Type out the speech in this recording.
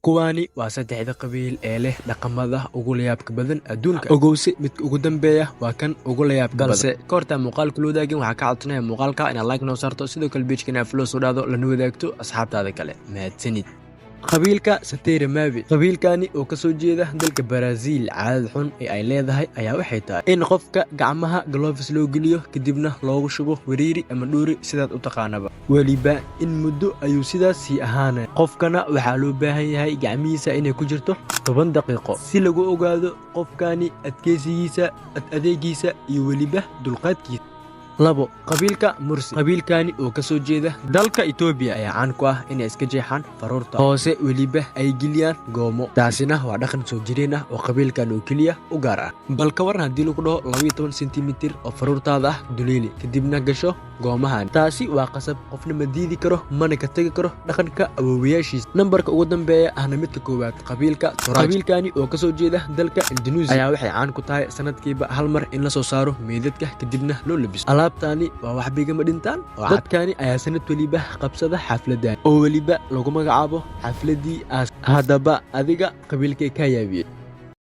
kuwaani waa saddexda qabiil ee leh dhaqamada ugu layaabka badan adduunka. Ogowse midka ugu dambeeya waa kan ugu layaabka badan. Balse koorta muuqaalka loo daagin waxaa ka codsanaya muuqaalka inaad like noo saarto, sidoo kale page-ka inaad follow soo dhaado lana wadaagto asxaabtaada kale. Mahadsanid. qabiilka Satere Mavi qabiilkani oo ka soo jeeda dalka Brazil. caadad xun ee ay leedahay ayaa waxay tahay in qofka gacmaha gloves loo geliyo kadibna loogu shubo wariiri ama dhuuri sidaad u taqaanaba. waliba in muddo ayuu sidaas sii ahaanay. qofkana waxaa loo baahan yahay gacmihiisa inay ku jirto 10 daqiiqo si lagu ogaado qofkani adkeysigiisa, adeegiisa iyo waliba dulqaadkiisa. labo qabiilka Mursi qabiilkani oo ka soo jeeda dalka Ethiopia ayaa caan ku ah inay iska jeexaan faruurta hoose waliba ay geliyaan goomo. taasina waa dhaqan soo jireen ah oo qabiilkan oo kaliya u gaar ah. bal ka waran haddii lagu dhaho 12 sentimitir oo faruurtaada ah duleeli kadibna gasho goomahan. taasi waa qasab, qofna ma diidi karo mana ka tagi karo dhaqanka awoowayaashiisa. nambarka ugu dambeeya ahna midka koowaad qabiilka Toraja qabiilkani oo ka soo jeeda dalka Indonesia ayaa waxay caan ku tahay sanadkiiba hal mar in la soo saaro meedadka kadibna loo labiso. alaabtani waa wax bigama dhintaan. dadkani ayaa sanad waliba qabsada xafladan oo waliba lagu magacaabo xafladii aas. haddaba adiga qabiilkay ka yaabiyey.